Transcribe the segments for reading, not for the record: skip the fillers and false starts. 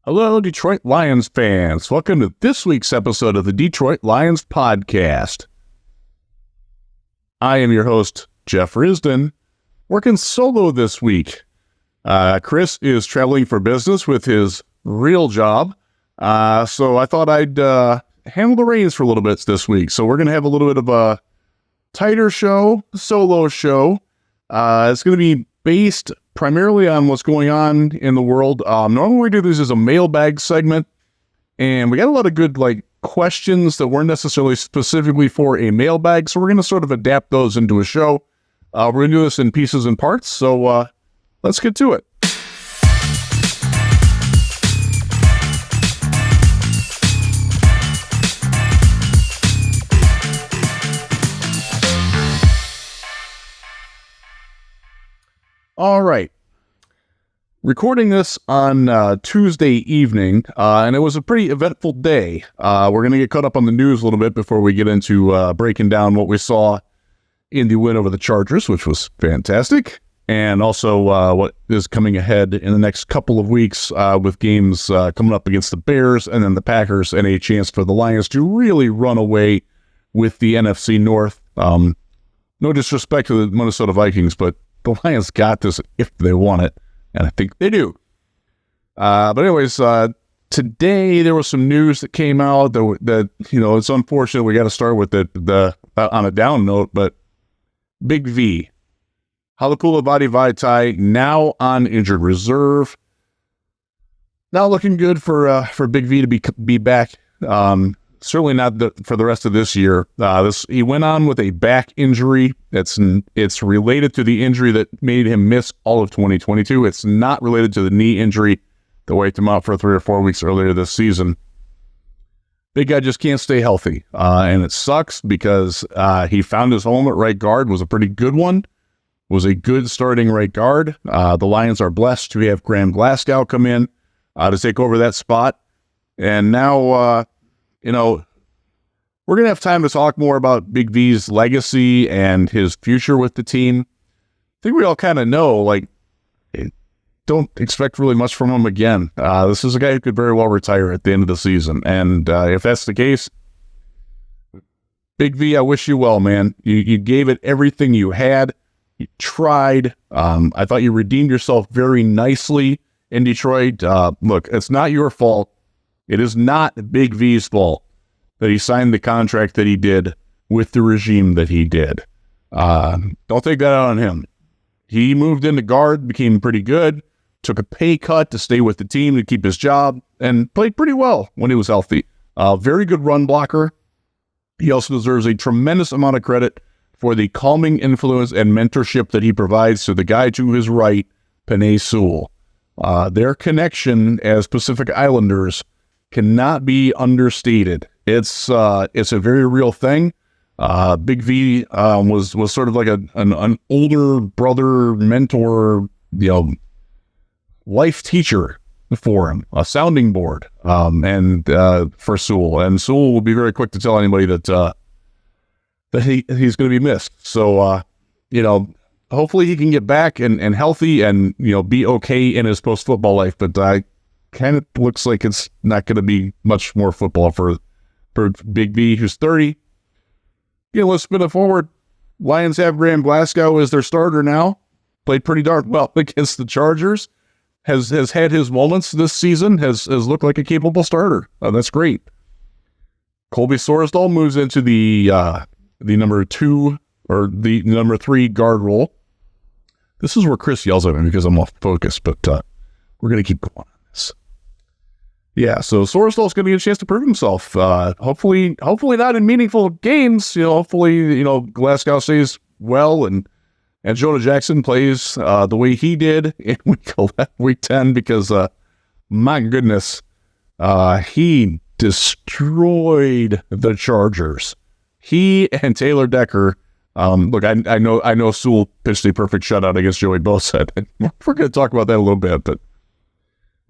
Hello, Detroit Lions fans. Welcome to this week's episode of the Detroit Lions podcast. I am your host, Jeff Risdon, working solo this week. Chris is traveling for business with his real job, so I thought I'd handle the reins for a little bit this week. So we're going to have a little bit of a tighter show, solo show. It's going to be based primarily on what's going on in the world. Normally we do this as a mailbag segment, and we got a lot of good questions that weren't necessarily specifically for a mailbag, so we're going to sort of adapt those into a show. We're going to do this in pieces and parts, so let's get to it. All right. Recording this on Tuesday evening, and it was a pretty eventful day. We're going to get caught up on the news a little bit before we get into breaking down what we saw in the win over the Chargers, which was fantastic, and also what is coming ahead in the next couple of weeks with games coming up against the Bears and then the Packers, and a chance for the Lions to really run away with the NFC North. No disrespect to the Minnesota Vikings, but the Lions got this if they want it, and I think they do. But anyways, today there was some news that came out that it's unfortunate. We got to start with the on a down note, but Big V, Halapoulivaati Vaitai, now on injured reserve. Not looking good for Big V to be back. Certainly not for the rest of this year. He went on with a back injury. It's related to the injury that made him miss all of 2022. It's not related to the knee injury that wiped him out for 3 or 4 weeks earlier this season. Big guy just can't stay healthy, and it sucks because he found his home at right guard. Was a pretty good one. Was a good starting right guard. The Lions are blessed to have Graham Glasgow come in to take over that spot, and now. We're going to have time to talk more about Big V's legacy and his future with the team. I think we all kind of know, don't expect really much from him again. This is a guy who could very well retire at the end of the season. And if that's the case, Big V, I wish you well, man. You gave it everything you had. You tried. I thought you redeemed yourself very nicely in Detroit. Look, it's not your fault. It is not Big V's fault that he signed the contract that he did with the regime that he did. Don't take that out on him. He moved into guard, became pretty good, took a pay cut to stay with the team to keep his job, and played pretty well when he was healthy. Very good run blocker. He also deserves a tremendous amount of credit for the calming influence and mentorship that he provides to the guy to his right, Penei Sewell. Their connection as Pacific Islanders cannot be understated. It's a very real thing. Big V was sort of like an older brother, mentor, life teacher for him, a sounding board, and for Sewell. And Sewell will be very quick to tell anybody that he's going to be missed. So hopefully he can get back and healthy and be okay in his post football life. But kind of looks like it's not going to be much more football for Big V, who's 30. Let's spin it forward. Lions have Graham Glasgow as their starter now. Played pretty darn well against the Chargers. Has had his moments this season. Has looked like a capable starter. That's great. Colby Sorsdal moves into the number 2 or the number 3 guard role. This is where Chris yells at me because I'm off focus, but we're going to keep going on this. Yeah, so Sorsdal's going to get a chance to prove himself. Hopefully not in meaningful games. Hopefully, Glasgow stays well and Jonah Jackson plays the way he did in week 10 because, my goodness, he destroyed the Chargers. He and Taylor Decker. Look, I know Sewell pitched a perfect shutout against Joey Bosa. We're going to talk about that a little bit, but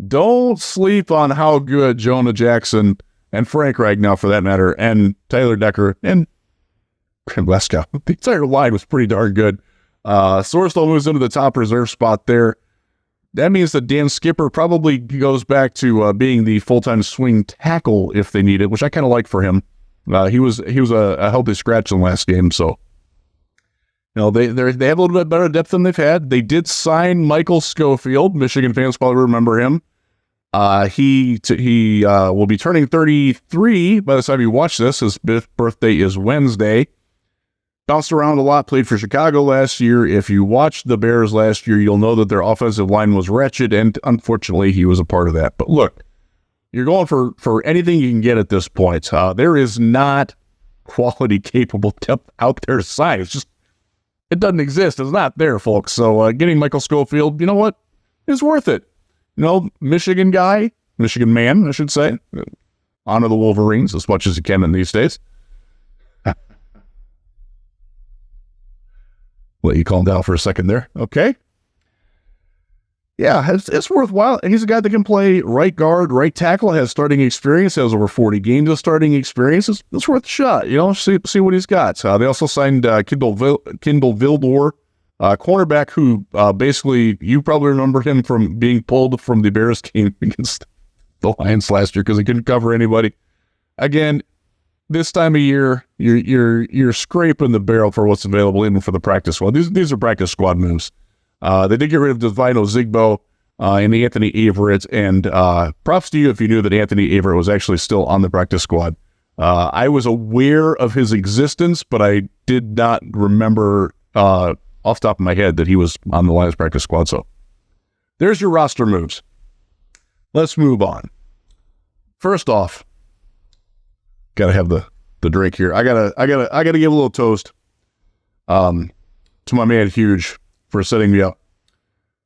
don't sleep on how good Jonah Jackson and Frank Ragnow, for that matter, and Taylor Decker and Graham Glasgow. The entire line was pretty darn good. Sorsdal moves into the top reserve spot there. That means that Dan Skipper probably goes back to being the full-time swing tackle if they need it, which I kind of like for him. He was a healthy scratch in the last game, so they have a little bit better depth than they've had. They did sign Michael Schofield. Michigan fans probably remember him. He will be turning 33 by the time you watch this. His birthday is Wednesday. Bounced around a lot, played for Chicago last year. If you watched the Bears last year, you'll know that their offensive line was wretched, and unfortunately, he was a part of that. But look, you're going for anything you can get at this point. There is not quality, capable depth out there to sign. It's just, it doesn't exist. It's not there, folks. So getting Michael Schofield, you know what, is worth it. Michigan guy, Michigan man, I should say. Honor the Wolverines as much as you can in these days. Let you calm down for a second there. Okay. Yeah, it's worthwhile. He's a guy that can play right guard, right tackle, has starting experience, has over 40 games of starting experience. It's worth a shot, see what he's got. They also signed Kindle Vildor, cornerback who basically, you probably remember him from being pulled from the Bears game against the Lions last year because he couldn't cover anybody. Again, this time of year, you're scraping the barrel for what's available, even for the practice squad. These are practice squad moves. They did get rid of Divino Zigbo and Anthony Averett, and props to you if you knew that Anthony Averett was actually still on the practice squad. I was aware of his existence, but I did not remember off the top of my head that he was on the Lions practice squad. So there's your roster moves. Let's move on. First off, gotta have the drink here. I gotta give a little toast to my man Huge for setting me up.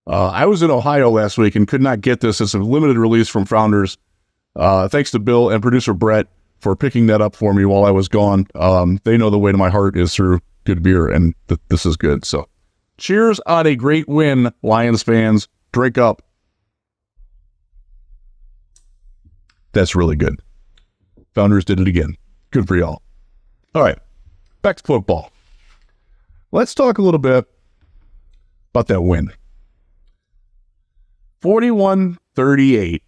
I was in Ohio last week and could not get this. It's a limited release from Founders. Thanks to Bill and producer Brett for picking that up for me while I was gone. They know the way to my heart is through good beer, and this is good. So cheers on a great win, Lions fans. Drink up. That's really good. Founders did it again. Good for y'all. All right, back to football. Let's talk a little bit about that win. 41-38.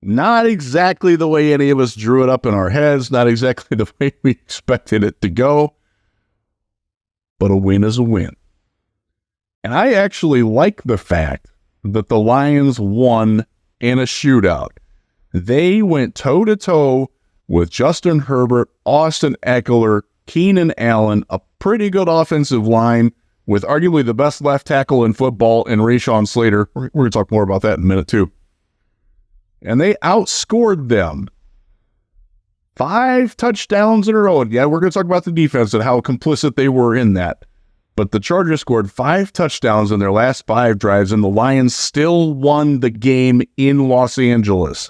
Not exactly the way any of us drew it up in our heads, not exactly the way we expected it to go, but a win is a win. And I actually like the fact that the Lions won in a shootout. They went toe-to-toe with Justin Herbert, Austin Eckler, Keenan Allen, a pretty good offensive line with arguably the best left tackle in football in Rashawn Slater. We're going to talk more about that in a minute, too. And they outscored them 5 touchdowns in a row. And yeah, we're going to talk about the defense and how complicit they were in that. But the Chargers scored 5 touchdowns in their last 5 drives, and the Lions still won the game in Los Angeles.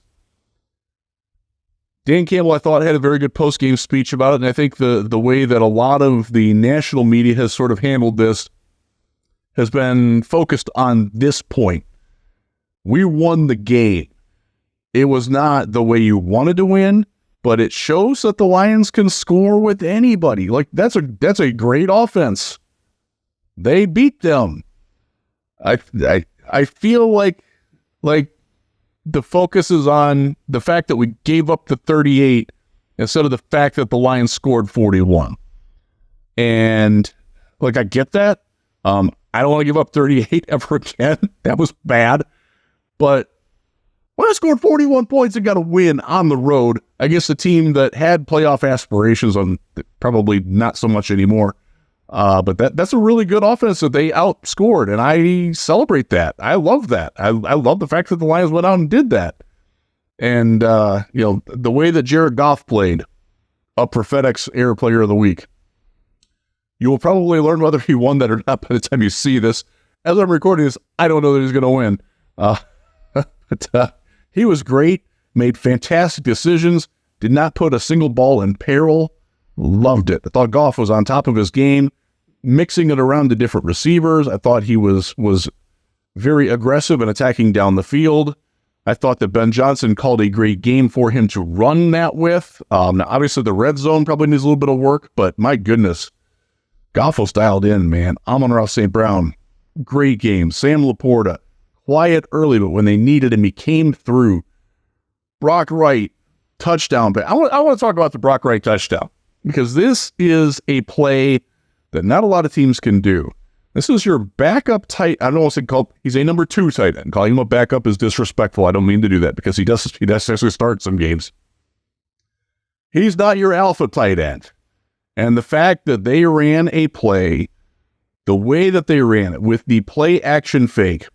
Dan Campbell, I thought, had a very good post-game speech about it, and I think the way that a lot of the national media has sort of handled this has been focused on this point. We won the game. It was not the way you wanted to win, but it shows that the Lions can score with anybody. Like, that's a great offense. They beat them. I feel like the focus is on the fact that we gave up the 38 instead of the fact that the Lions scored 41. And like, I get that. I don't want to give up 38 ever again. That was bad. But when I scored 41 points and got a win on the road against a team that had playoff aspirations, on probably not so much anymore. But that's a really good offense that they outscored, and I celebrate that. I love that. I love the fact that the Lions went out and did that. And, the way that Jared Goff played, up for FedEx Air Player of the Week. You will probably learn whether he won that or not by the time you see this. As I'm recording this, I don't know that he's going to win. But he was great, made fantastic decisions, did not put a single ball in peril. Loved it. I thought Goff was on top of his game, mixing it around to different receivers. I thought he was very aggressive in attacking down the field. I thought that Ben Johnson called a great game for him to run that with. Now, obviously, the red zone probably needs a little bit of work, but my goodness, Goff was dialed in, man. Amon-Ra St. Brown, great game. Sam Laporta, quiet early, but when they needed him, he came through. Brock Wright, touchdown. But I want to talk about the Brock Wright touchdown because this is a play that not a lot of teams can do. This is your backup tight. I don't know what's called. He's a number 2 tight end. Calling him a backup is disrespectful. I don't mean to do that because he does actually start some games. He's not your alpha tight end. And the fact that they ran a play the way that they ran it with the play action fake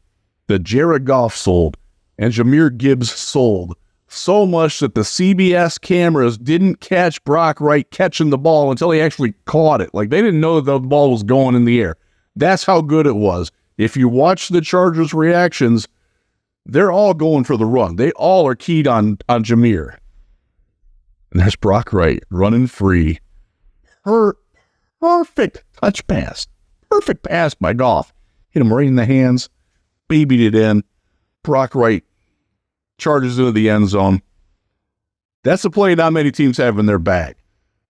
that Jared Goff sold and Jahmyr Gibbs sold so much that the CBS cameras didn't catch Brock Wright catching the ball until he actually caught it. Like they didn't know that the ball was going in the air. That's how good it was. If you watch the Chargers' reactions, they're all going for the run. They all are keyed on Jahmyr. And there's Brock Wright running free. Perfect touch pass. Perfect pass by Goff. Hit him right in the hands. Babied it in. Brock Wright charges into the end zone. That's a play not many teams have in their bag.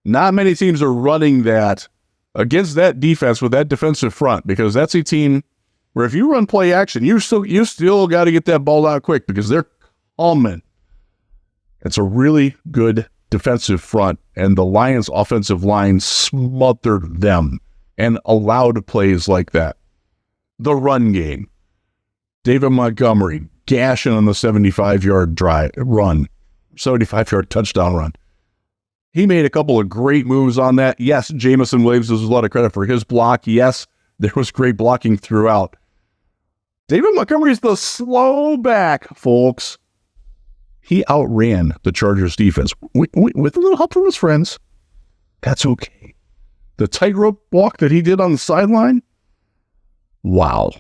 Not many teams are running that against that defense with that defensive front because that's a team where if you run play action, you still got to get that ball out quick because they're coming. It's a really good defensive front, and the Lions' offensive line smothered them and allowed plays like that. The run game. David Montgomery gashing on the 75-yard run, 75-yard touchdown run. He made a couple of great moves on that. Yes, Jamison Williams deserves a lot of credit for his block. Yes, there was great blocking throughout. David Montgomery's the slow back, folks. He outran the Chargers defense with a little help from his friends. That's okay. The tightrope walk that he did on the sideline, wow.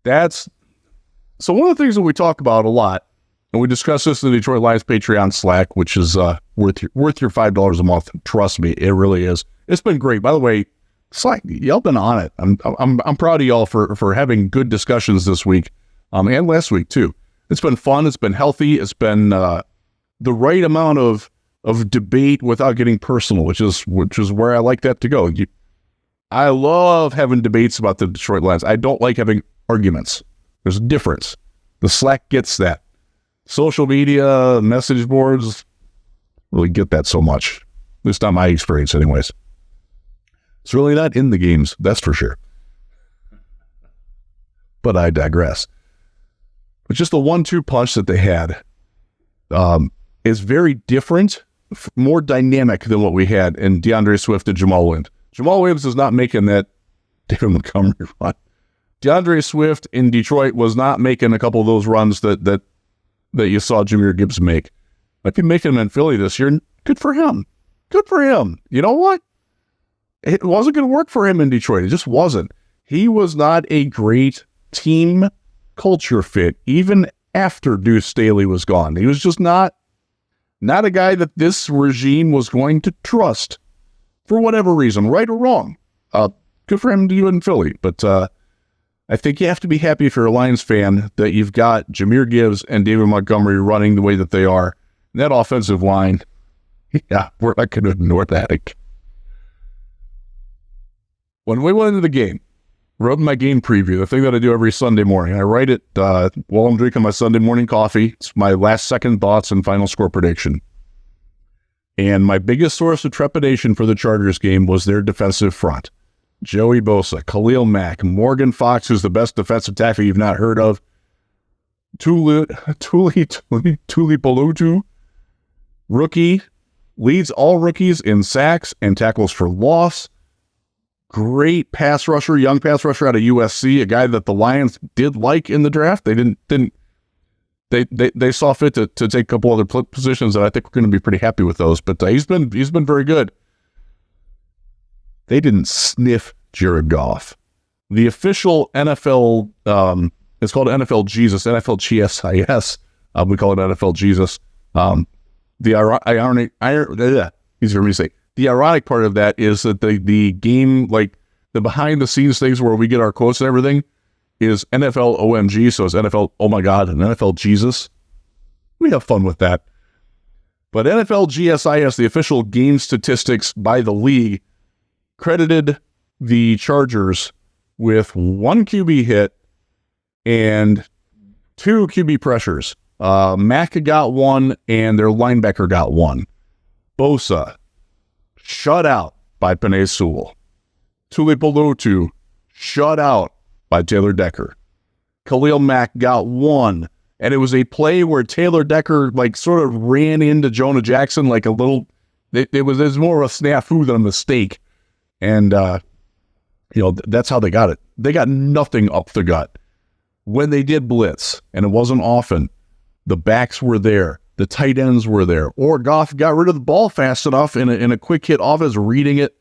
So one of the things that we talk about a lot, and we discuss this in the Detroit Lions Patreon Slack, which is worth your $5 a month. Trust me, it really is. It's been great. By the way, Slack, y'all been on it. I'm proud of y'all for having good discussions this week, and last week too. It's been fun. It's been healthy. It's been the right amount of debate without getting personal, which is where I like that to go. I love having debates about the Detroit Lions. I don't like having arguments. There's a difference. The Slack gets that. Social media, message boards, really get that so much. At least not my experience anyways. It's really not in the games, that's for sure. But I digress. But just the 1-2 punch that they had is very different, more dynamic than what we had in DeAndre Swift and Jamal Williams. Jamal Williams is not making that David Montgomery run. DeAndre Swift in Detroit was not making a couple of those runs that you saw Jahmyr Gibbs make. Might be making them in Philly this year. Good for him. Good for him. You know what? It wasn't going to work for him in Detroit. It just wasn't. He was not a great team culture fit, even after Deuce Staley was gone. He was just not a guy that this regime was going to trust for whatever reason, right or wrong. Good for him to do it in Philly. But I think you have to be happy if you're a Lions fan that you've got Jahmyr Gibbs and David Montgomery running the way that they are. And that offensive line, yeah, we're not going to ignore that. When we went into the game, wrote my game preview, the thing that I do every Sunday morning. I write it while I'm drinking my Sunday morning coffee. It's my last second thoughts and final score prediction. And my biggest source of trepidation for the Chargers game was their defensive front. Joey Bosa, Khalil Mack, Morgan Fox, who's the best defensive tackle you've not heard of, Tuli Palutu, rookie, leads all rookies in sacks and tackles for loss. Great pass rusher, young pass rusher out of USC, a guy that the Lions did like in the draft. They saw fit to take a couple other positions, and I think we're going to be pretty happy with those. But he's been very good. They didn't sniff Jared Goff. The official NFL, it's called NFL Jesus, NFL GSIS. We call it NFL Jesus. Easier for me to say. The ironic part of that is that the game, like the behind the scenes things where we get our quotes and everything, is NFL OMG. So it's NFL, oh my God, and NFL Jesus. We have fun with that. But NFL GSIS, the official game statistics by the league, credited the Chargers with 1 QB hit, and 2 QB pressures. Mack got 1, and their linebacker got 1. Bosa, shut out by Penei Sewell. Tuipulotu, shut out by Taylor Decker. Khalil Mack got 1, and it was a play where Taylor Decker sort of ran into Jonah Jackson like a little. It was more of a snafu than a mistake, and that's how they got it. They got nothing up the gut. When they did blitz, and it wasn't often, the backs were there, the tight ends were there, or Goff got rid of the ball fast enough in a quick hit offense, reading it.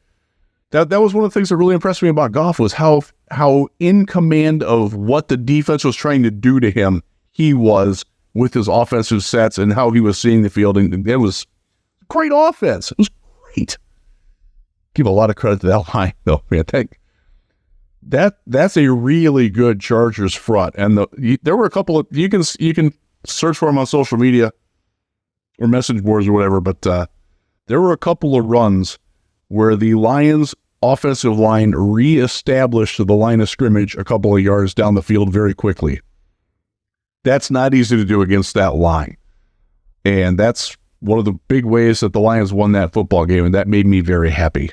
That was one of the things that really impressed me about Goff was how in command of what the defense was trying to do to him he was with his offensive sets and how he was seeing the field. And it was great offense. It was great. Give a lot of credit to that line, though. Man, that's a really good Chargers front. And there were a couple of you can search for them on social media or message boards or whatever, but there were a couple of runs where the Lions offensive line reestablished the line of scrimmage a couple of yards down the field very quickly. That's not easy to do against that line. And that's one of the big ways that the Lions won that football game, and that made me very happy.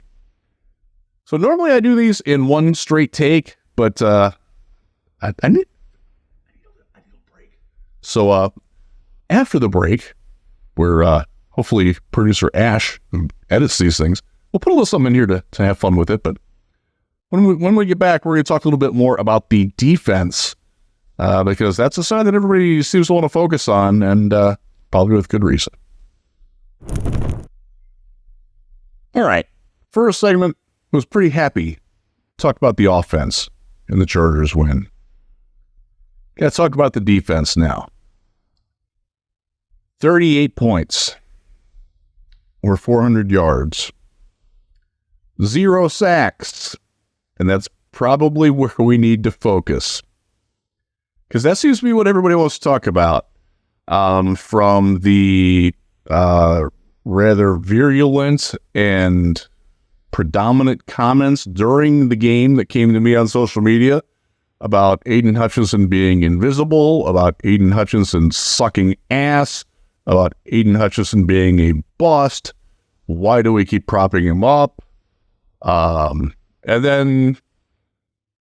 So normally I do these in one straight take, but I need a break. So after the break, where hopefully producer Ash, who edits these things, we'll put a little something in here to have fun with it. But when we get back, we're going to talk a little bit more about the defense, because that's a side that everybody seems to want to focus on, and probably with good reason. All right. First segment was pretty happy. Talk about the offense and the Chargers win. Got to talk about the defense now. 38 points or 400 yards. 0 sacks. And that's probably where we need to focus. Because that seems to be what everybody wants to talk about. From the rather virulent and predominant comments during the game that came to me on social media about Aidan Hutchinson being invisible, about Aidan Hutchinson sucking ass, about Aidan Hutchinson being a bust. Why do we keep propping him up? And then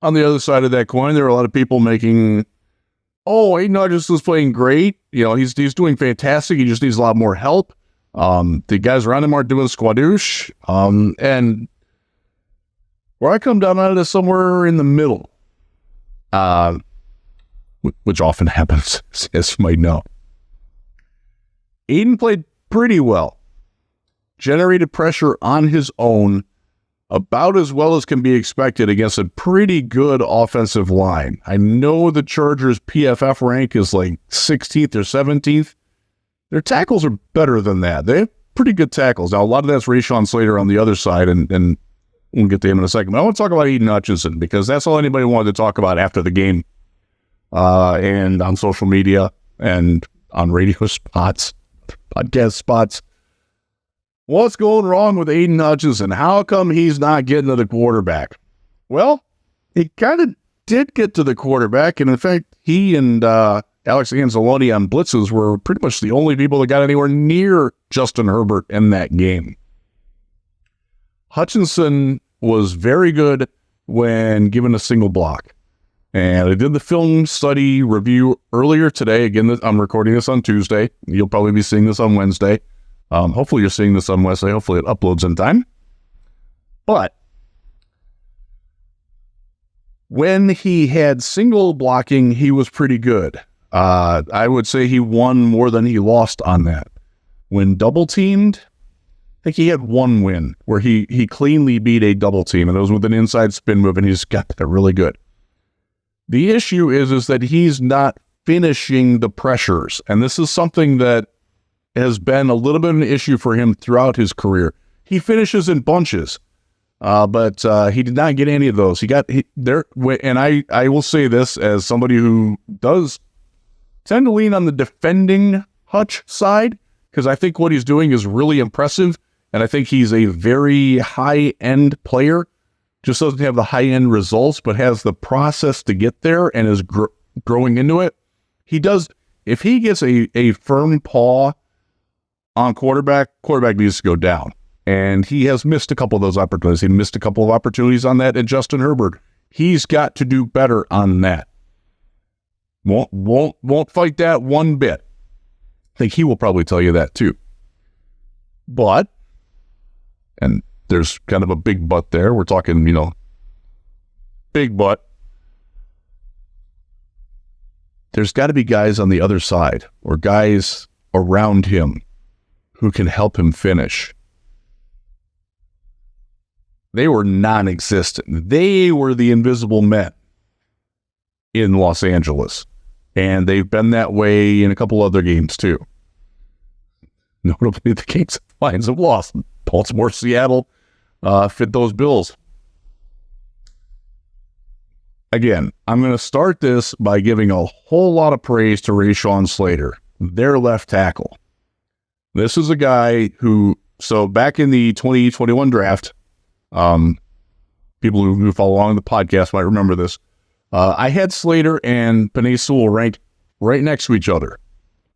on the other side of that coin, there are a lot of people making, Aidan Hutchinson's playing great. He's doing fantastic. He just needs a lot more help. The guys around him aren't doing squadoosh. And where I come down on it is somewhere in the middle, which often happens, as you might know. Aidan played pretty well, generated pressure on his own, about as well as can be expected against a pretty good offensive line. I know the Chargers' PFF rank is like 16th or 17th. Their tackles are better than that. They have pretty good tackles. Now, a lot of that's Rashawn Slater on the other side, and we'll get to him in a second. But I want to talk about Aidan Hutchinson because that's all anybody wanted to talk about after the game, and on social media and on radio spots, podcast spots. What's going wrong with Aidan Hutchinson? How come he's not getting to the quarterback? Well, he kind of did get to the quarterback, and in fact, he and Alex Anzalone on blitzes were pretty much the only people that got anywhere near Justin Herbert in that game. Hutchinson was very good when given a single block. And I did the film study review earlier today. Again, I'm recording this on Tuesday. You'll probably be seeing this on Wednesday. Hopefully you're seeing this on Wednesday. Hopefully it uploads in time. But when he had single blocking, he was pretty good. I would say he won more than he lost on that. When double teamed, I think he had one win where he cleanly beat a double team, and it was with an inside spin move, and he's got that really good. The issue is that he's not finishing the pressures, and this is something that has been a little bit of an issue for him throughout his career. He finishes in bunches, but he did not get any of those. And I will say this as somebody who does tend to lean on the defending Hutch side, because I think what he's doing is really impressive, and I think he's a very high-end player. Just doesn't have the high-end results, but has the process to get there, and is growing into it. He does, if he gets a firm paw on quarterback needs to go down. And he has missed a couple of those opportunities. He missed a couple of opportunities on that. And Justin Herbert, he's got to do better on that. Won't fight that one bit. I think he will probably tell you that too. But, and there's kind of a big but there. We're talking, big but. There's got to be guys on the other side or guys around him who can help him finish. They were non-existent. They were the invisible men in Los Angeles. And they've been that way in a couple other games too. Notably, the games the Lions have lost. Baltimore, Seattle fit those bills. Again, I'm going to start this by giving a whole lot of praise to Rashawn Slater, their left tackle. This is a guy who, so back in the 2021 draft, people who follow along in the podcast might remember this. I had Slater and Penei Sewell ranked right next to each other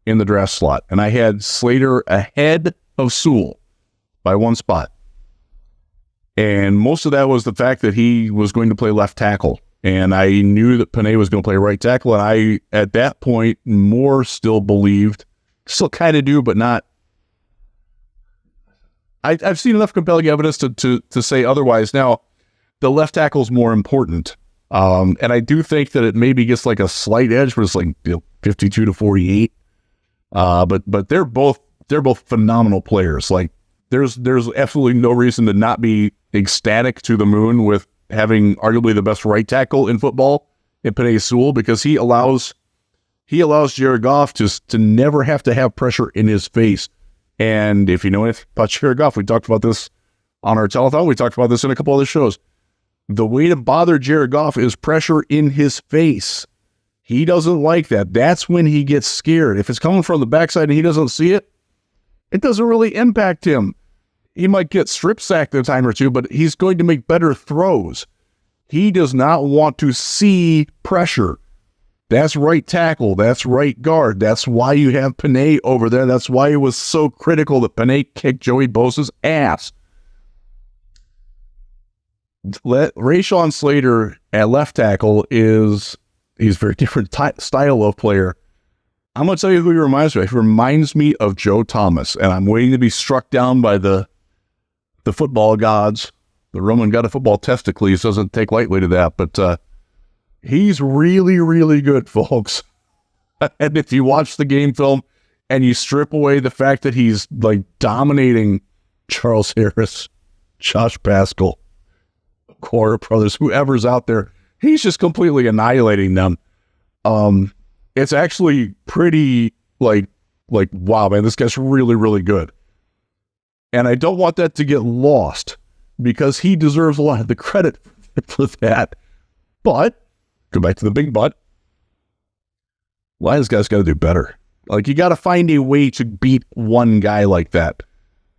in the draft slot, and I had Slater ahead of Sewell by one spot. And most of that was the fact that he was going to play left tackle, and I knew that Penei was going to play right tackle, and I, at that point, more still believed, still kind of do, but not. I've seen enough compelling evidence to say otherwise. Now, the left tackle is more important. And I do think that it maybe gets like a slight edge, but it's like 52-48. But they're both phenomenal players. Like there's absolutely no reason to not be ecstatic to the moon with having arguably the best right tackle in football in Penei Sewell, because he allows Jared Goff to never have to have pressure in his face. And if you know anything about Jared Goff, we talked about this on our telethon. We talked about this in a couple other shows. The way to bother Jared Goff is pressure in his face. He doesn't like that. That's when he gets scared. If it's coming from the backside and he doesn't see it, it doesn't really impact him. He might get strip sacked a time or two, but he's going to make better throws. He does not want to see pressure. That's right tackle. That's right guard. That's why you have Penei over there. That's why it was so critical that Penei kicked Joey Bosa's ass. Rashawn Slater at left tackle he's a very different style of player. I'm going to tell you who he reminds me of. He reminds me of Joe Thomas, and I'm waiting to be struck down by the football gods. The Roman god of football, Testicles, doesn't take lightly to that, but he's really, really good, folks. And if you watch the game film and you strip away the fact that he's like dominating Charles Harris, Josh Pascal, Cora Brothers, whoever's out there, he's just completely annihilating them. It's actually pretty like, wow, man, this guy's really, really good. And I don't want that to get lost because he deserves a lot of the credit for that. But, go back to the big but, Lions guys got to do better. Like, you got to find a way to beat one guy like that.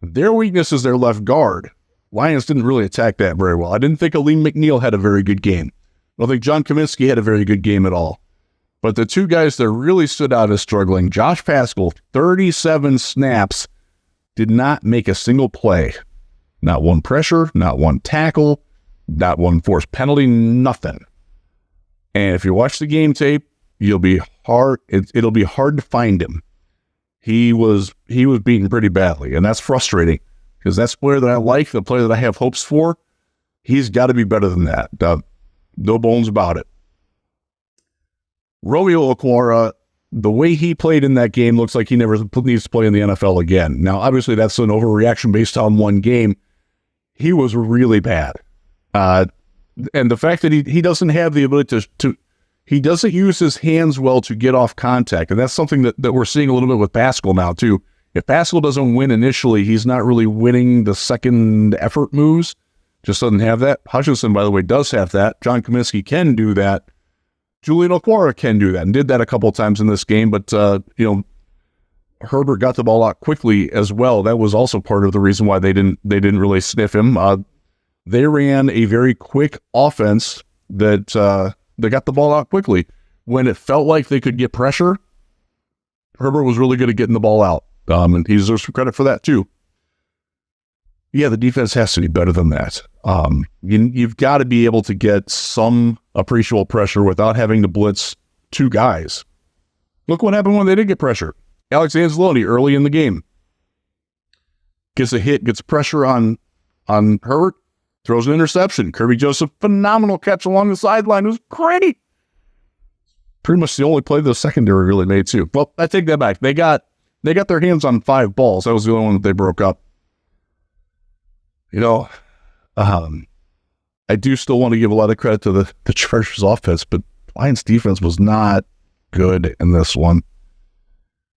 Their weakness is their left guard. Lions didn't really attack that very well. I didn't think Aleem McNeil had a very good game. I don't think John Kaminsky had a very good game at all. But the two guys that really stood out as struggling, Josh Pascal, 37 snaps, did not make a single play. Not one pressure, not one tackle, not one forced penalty, nothing. And if you watch the game tape, it'll be hard to find him. He was beaten pretty badly, and that's frustrating because that's the player that I like, the player that I have hopes for. He's got to be better than that. No bones about it. Romeo Okwara, the way he played in that game looks like he never needs to play in the NFL again. Now, obviously, that's an overreaction based on one game. He was really bad. And the fact that he doesn't have the ability he doesn't use his hands well to get off contact. And that's something that we're seeing a little bit with Pascal now, too. If Pascal doesn't win initially, he's not really winning the second effort moves. Just doesn't have that. Hutchinson, by the way, does have that. John Kaminsky can do that. Julian Okwara can do that and did that a couple of times in this game. But, Herbert got the ball out quickly as well. That was also part of the reason why they didn't really sniff him. They ran a very quick offense that got the ball out quickly. when it felt like they could get pressure, Herbert was really good at getting the ball out. And he deserves some credit for that too. Yeah, the defense has to be better than that. You've got to be able to get some appreciable pressure without having to blitz two guys. Look what happened when they did get pressure. Alex Anzalone early in the game gets a hit, gets pressure on Herbert, throws an interception. Kirby Joseph, phenomenal catch along the sideline. It was great. Pretty much the only play the secondary really made too. Well, I take that back. They got their hands on 5 balls. That was the only one that they broke up. I do still want to give a lot of credit to the Chargers offense, but Lions defense was not good in this one.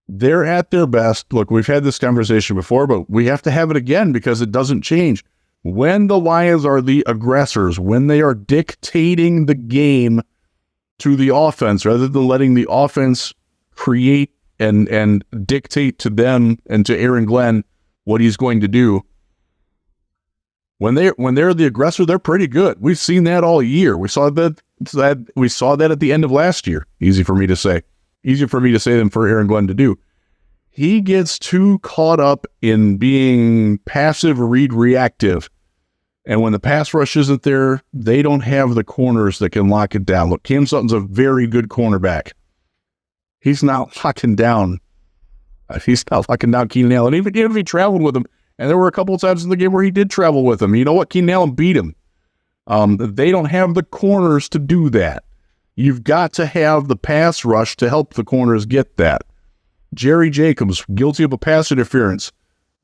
They're at their best. Look, we've had this conversation before, but we have to have it again because it doesn't change. When the Lions are the aggressors, when they are dictating the game to the offense rather than letting the offense create and dictate to them and to Aaron Glenn what he's going to do. When they're the aggressor, they're pretty good. We've seen that all year. We saw that at the end of last year. Easier for me to say than for Aaron Glenn to do. He gets too caught up in being passive, reactive. And when the pass rush isn't there, they don't have the corners that can lock it down. Look, Cam Sutton's a very good cornerback. He's not locking down. Keenan Allen. Even if he traveled with him, and there were a couple of times in the game where he did travel with him. You know what? Keenan Allen beat him. They don't have the corners to do that. You've got to have the pass rush to help the corners get that. Jerry Jacobs, guilty of a pass interference.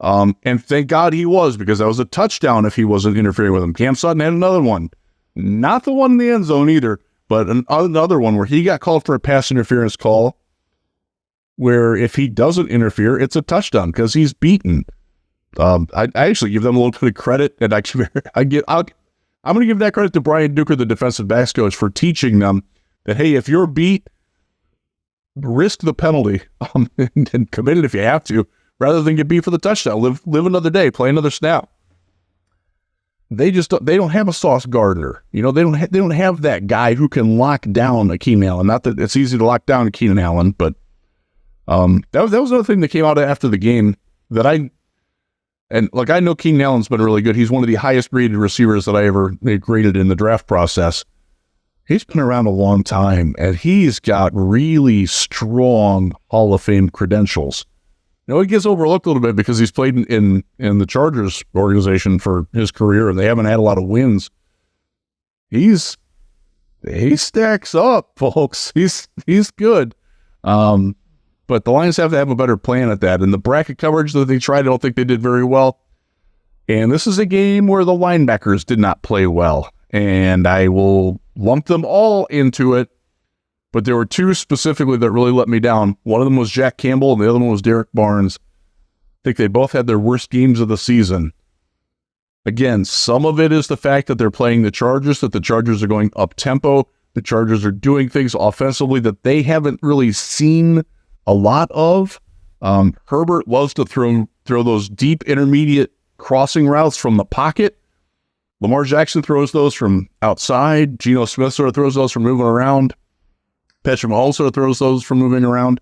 And thank God he was, because that was a touchdown if he wasn't interfering with him. Cam Sutton had another one. Not the one in the end zone either, but another one where he got called for a pass interference call where if he doesn't interfere, it's a touchdown because he's beaten. I actually give them a little bit of credit, and I'm going to give that credit to Brian Duker, the defensive backs coach, for teaching them that, hey, if you're beat, risk the penalty and commit it if you have to, rather than get beat for the touchdown. Live another day, play another snap. They don't have a Sauce Gardner. They don't have that guy who can lock down a Keenan Allen. Not that it's easy to lock down a Keenan Allen, but that was another thing that came out after the game that I know Keenan Allen's been really good. He's one of the highest graded receivers that I ever graded in the draft process. He's been around a long time, and he's got really strong Hall of Fame credentials. He gets overlooked a little bit because he's played in the Chargers organization for his career, and they haven't had a lot of wins. He stacks up, folks. He's good. But the Lions have to have a better plan at that. And the bracket coverage that they tried, I don't think they did very well. And this is a game where the linebackers did not play well. And I will lump them all into it. But there were 2 specifically that really let me down. One of them was Jack Campbell, and the other one was Derek Barnes. I think they both had their worst games of the season. Again, some of it is the fact that they're playing the Chargers, that the Chargers are going up-tempo. The Chargers are doing things offensively that they haven't really seen a lot of. Herbert loves to throw those deep intermediate crossing routes from the pocket. Lamar Jackson throws those from outside. Geno Smith sort of throws those from moving around. Patrick Mahomes sort of throws those from moving around.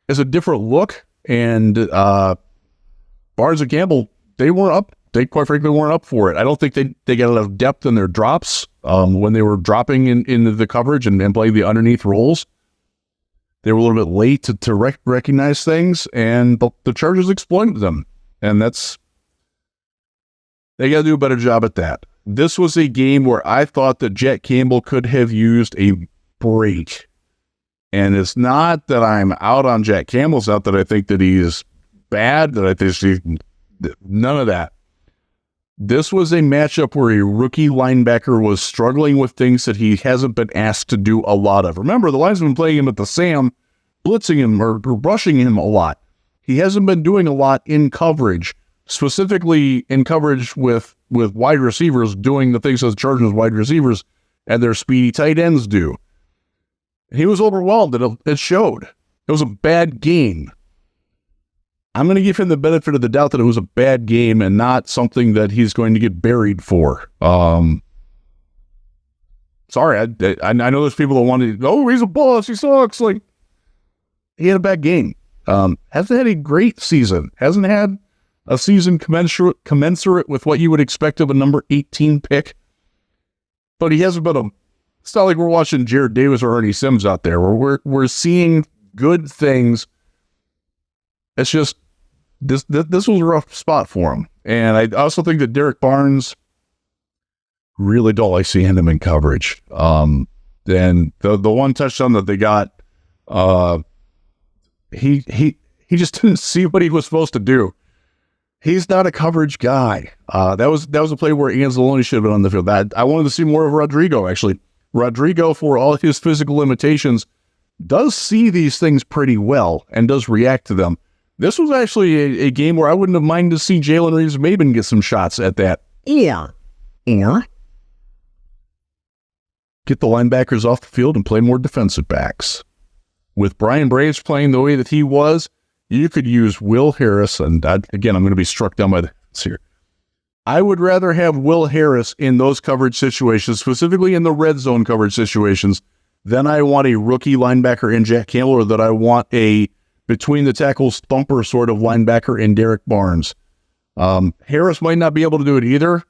It's a different look, and Barnes and Campbell, they quite frankly weren't up for it. I don't think they got enough depth in their drops when they were dropping in the coverage and playing the underneath roles. They were a little bit late to recognize things, and the Chargers exploited them. And they got to do a better job at that. This was a game where I thought that Jack Campbell could have used a break. And it's not that I'm out on Jack Campbell. It's not that I think that he is bad, that I think none of that. This was a matchup where a rookie linebacker was struggling with things that he hasn't been asked to do a lot of. Remember, the Lions have been playing him at the Sam, blitzing him or rushing him a lot. He hasn't been doing a lot in coverage, specifically in coverage with wide receivers, doing the things that the Chargers wide receivers and their speedy tight ends do. He was overwhelmed, and it showed. It was a bad game. I'm going to give him the benefit of the doubt that it was a bad game and not something that he's going to get buried for. Sorry, I know there's people that want to, oh, he's a boss, he sucks. Like, he had a bad game. Hasn't had a great season. Hasn't had a season commensurate with what you would expect of a number 18 pick. But he hasn't been it's not like we're watching Jared Davis or Ernie Sims out there. We're seeing good things. It's just, this was a rough spot for him. And I also think that Derek Barnes, really don't like seeing him in coverage. And the one touchdown that they got, he just didn't see what he was supposed to do. He's not a coverage guy. That was a play where Anzalone should have been on the field. I wanted to see more of Rodrigo, actually. Rodrigo, for all his physical limitations, does see these things pretty well and does react to them. This was actually a game where I wouldn't have minded to see Jalen Reeves-Maybin get some shots at that. Yeah. Get the linebackers off the field and play more defensive backs. With Brian Braves playing the way that he was, you could use Will Harris, and again, I'm going to be struck down by this here. I would rather have Will Harris in those coverage situations, specifically in the red zone coverage situations, than I want a rookie linebacker in Jack Campbell, or that I want a between the tackles thumper sort of linebacker in Derek Barnes. Harris might not be able to do it either,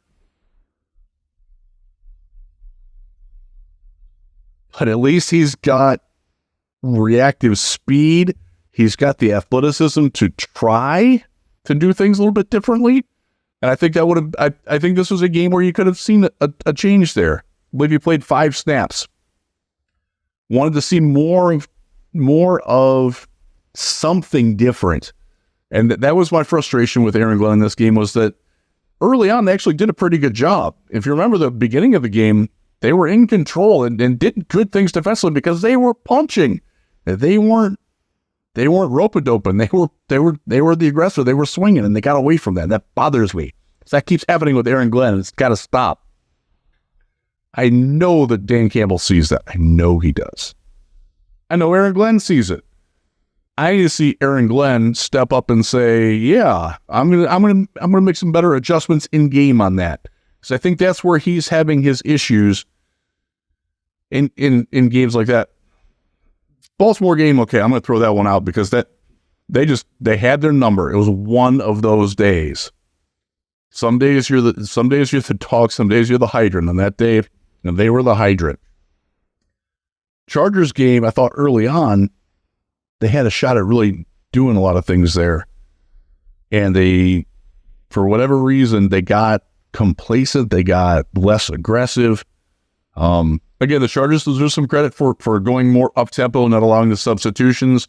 but at least he's got reactive speed. He's got the athleticism to try to do things a little bit differently. And I think that would have, I think this was a game where you could have seen a change there. I believe he played 5 snaps. Wanted to see more of something different. And that was my frustration with Aaron Glenn in this game, was that early on, they actually did a pretty good job. If you remember the beginning of the game, they were in control and did good things defensively because they were punching. They weren't rope-a-doping. They were the aggressor. They were swinging, and they got away from that. That bothers me. So that keeps happening with Aaron Glenn, and it's got to stop. I know that Dan Campbell sees that. I know he does. I know Aaron Glenn sees it. I need to see Aaron Glenn step up and say, "Yeah, I'm gonna make some better adjustments in game on that." Because I think that's where he's having his issues in games like that. Baltimore game, okay, I'm going to throw that one out because they had their number. It was one of those days. Some days you're the dog, some days you're the hydrant. On that day, they were the hydrant. Chargers game, I thought early on, they had a shot at really doing a lot of things there. And they, for whatever reason, they got complacent. They got less aggressive. Again, the Chargers deserve some credit for going more up-tempo and not allowing the substitutions,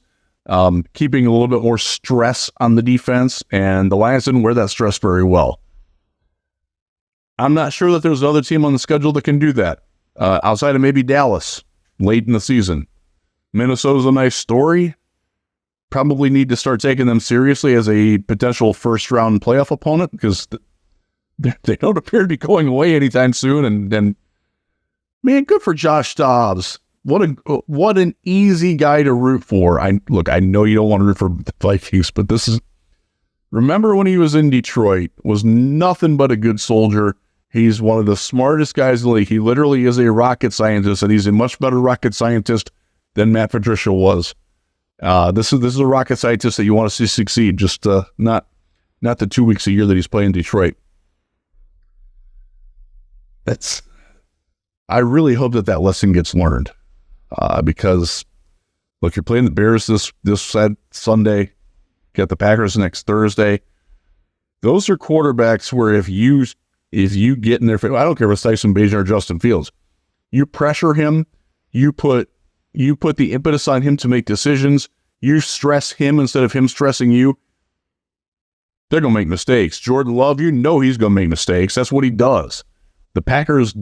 keeping a little bit more stress on the defense, and the Lions didn't wear that stress very well. I'm not sure that there's another team on the schedule that can do that, outside of maybe Dallas late in the season. Minnesota's a nice story. Probably need to start taking them seriously as a potential first-round playoff opponent because they don't appear to be going away anytime soon, and man, good for Josh Dobbs. What an easy guy to root for. I know you don't want to root for the Vikings, but remember when he was in Detroit, was nothing but a good soldier. He's one of the smartest guys in the league. He literally is a rocket scientist, and he's a much better rocket scientist than Matt Patricia was. This is a rocket scientist that you want to see succeed, just not the 2 weeks a year that he's playing Detroit. I really hope that lesson gets learned, because look, you're playing the Bears this Sunday, got the Packers next Thursday. Those are quarterbacks where if you get in their face, I don't care if it's Tyson Bagent or Justin Fields, you pressure him, you put the impetus on him to make decisions, you stress him instead of him stressing you, they're going to make mistakes. Jordan Love, he's going to make mistakes. That's what he does. The Packers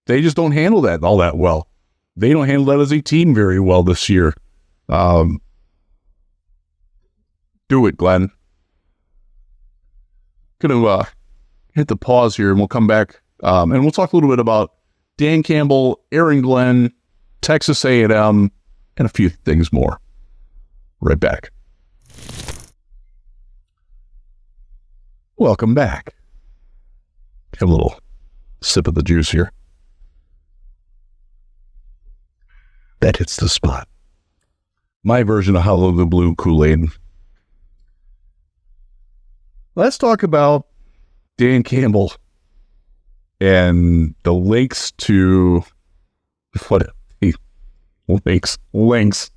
they just don't handle that all that well. They don't handle that as a team very well this year. Do it, Glenn. Going to hit the pause here, and we'll come back, and we'll talk a little bit about Dan Campbell, Aaron Glenn, Texas A&M, and a few things more. Right back. Welcome back. Have a little sip of the juice here. that hits the spot. My version of Hollow the Blue Kool-Aid. Let's talk about Dan Campbell and the links to links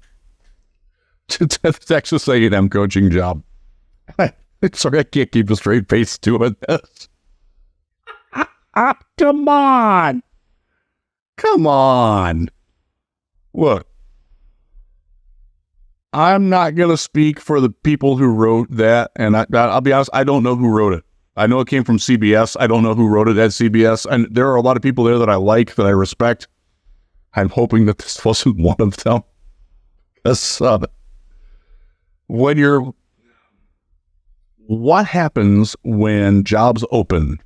to Texas A&M coaching job. Sorry, I can't keep a straight face doing this. Come on. Look, I'm not going to speak for the people who wrote that, and I'll be honest, I don't know who wrote it. I know it came from CBS. I don't know who wrote it at CBS, and there are a lot of people there that I like, that I respect. I'm hoping that this wasn't one of them. What happens when jobs open?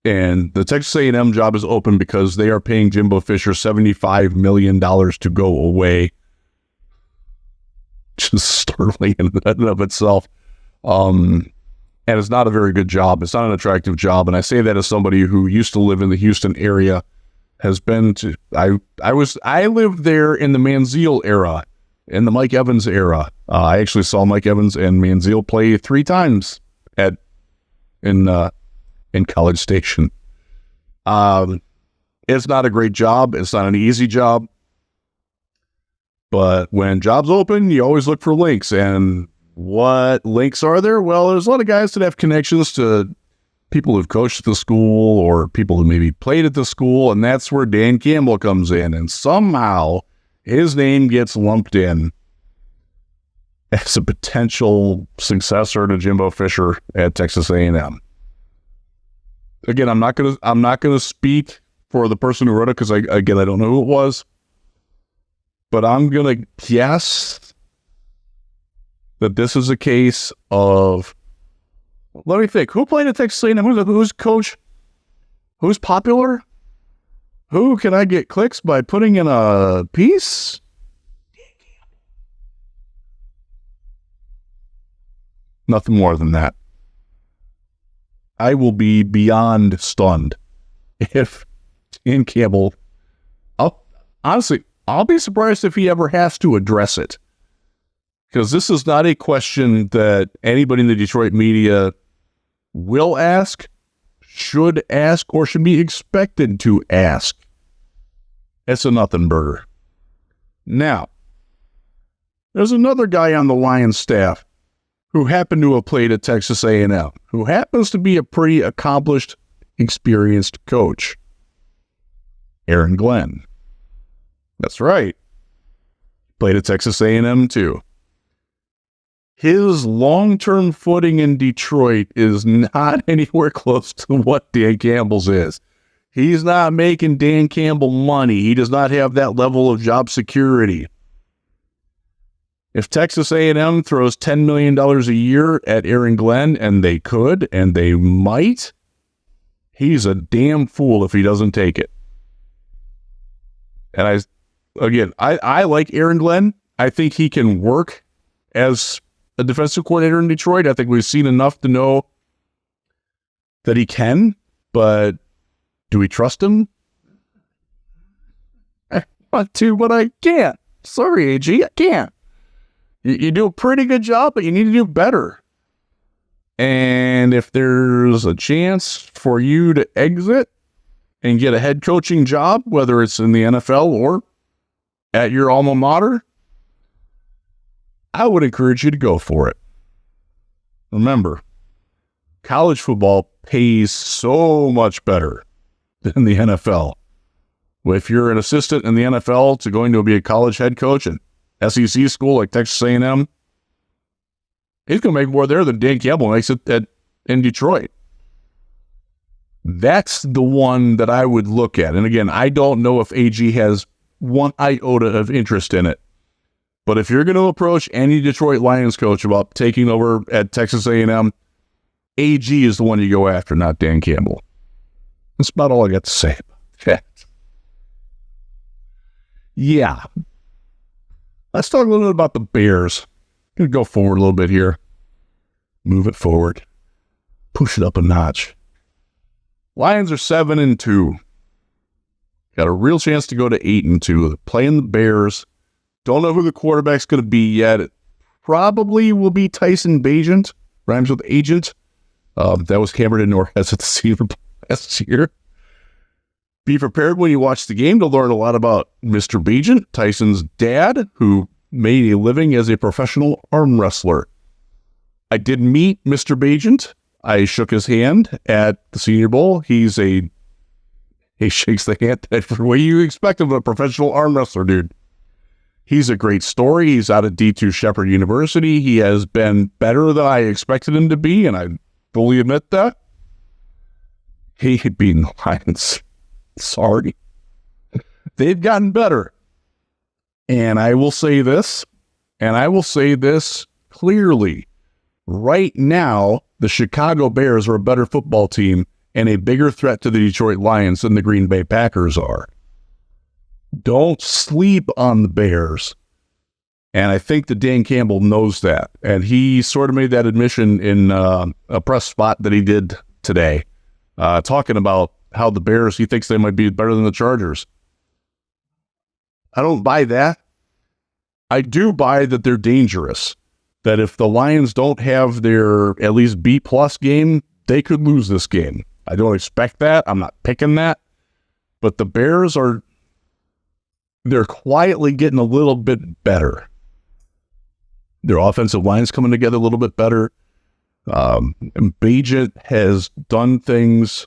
And the Texas A&M job is open because they are paying Jimbo Fisher $75 million to go away. Just startling in and of itself. And it's not a very good job. It's not an attractive job. And I say that as somebody who used to live in the Houston area, has been to, I lived there in the Manziel era, in the Mike Evans era. I actually saw Mike Evans and Manziel play 3 times in College Station. It's not a great job. It's not an easy job. But when jobs open, you always look for links. And what links are there? Well, there's a lot of guys that have connections to people who've coached at the school or people who maybe played at the school. And that's where Dan Campbell comes in. And somehow his name gets lumped in as a potential successor to Jimbo Fisher at Texas A&M. Again, I'm not gonna speak for the person who wrote it because I don't know who it was, but I'm gonna guess that this is a case of. Let me think. Who played at Texas A&M? Who's coach? Who's popular? Who can I get clicks by putting in a piece? Nothing more than that. I will be beyond stunned if Dan Campbell, I'll be surprised if he ever has to address it. Because this is not a question that anybody in the Detroit media will ask, should ask, or should be expected to ask. It's a nothing burger. Now, there's another guy on the Lions staff who happened to have played at Texas A&M, who happens to be a pretty accomplished, experienced coach. Aaron Glenn. That's right. Played at Texas A&M too. His long-term footing in Detroit is not anywhere close to what Dan Campbell's is. He's not making Dan Campbell money. He does not have that level of job security. If Texas A&M throws $10 million a year at Aaron Glenn, and they could, and they might, he's a damn fool if he doesn't take it. And I like Aaron Glenn. I think he can work as a defensive coordinator in Detroit. I think we've seen enough to know that he can, but do we trust him? I want to, but I can't. Sorry, AG, I can't. You do a pretty good job, but you need to do better. And if there's a chance for you to exit and get a head coaching job, whether it's in the NFL or at your alma mater, I would encourage you to go for it. Remember, college football pays so much better than the NFL. If you're an assistant in the NFL to going to be a college head coach and SEC school like Texas A&M, he's going to make more there than Dan Campbell makes it in Detroit. That's the one that I would look at. And again, I don't know if AG has one iota of interest in it. But if you're going to approach any Detroit Lions coach about taking over at Texas A&M, AG is the one you go after, not Dan Campbell. That's about all I got to say about that. Yeah. Let's talk a little bit about the Bears. I'm going to go forward a little bit here. Move it forward. Push it up a notch. Lions are 7-2. Got a real chance to go to 8-2. They're playing the Bears. Don't know who the quarterback's going to be yet. It probably will be Tyson Bagent. Rhymes with agent. That was hammered into our heads at the Senior Bowl last year. Be prepared when you watch the game to learn a lot about Mr. Bagent, Tyson's dad, who made a living as a professional arm wrestler. I did meet Mr. Bagent. I shook his hand at the Senior Bowl. He shakes the hand the way you expect of a professional arm wrestler, dude. He's a great story. He's out of D2 Shepherd University. He has been better than I expected him to be, and I fully admit that. He had beaten the Lions. Sorry. They've gotten better. And I will say this, and I will say this clearly. Right now, the Chicago Bears are a better football team and a bigger threat to the Detroit Lions than the Green Bay Packers are. Don't sleep on the Bears. And I think that Dan Campbell knows that. And he sort of made that admission in a press spot that he did today, talking about how the Bears, he thinks they might be better than the Chargers. I don't buy that. I do buy that they're dangerous. That if the Lions don't have their at least B+ game, they could lose this game. I don't expect that. I'm not picking that. But the Bears they're quietly getting a little bit better. Their offensive line's coming together a little bit better. And Bagent has done things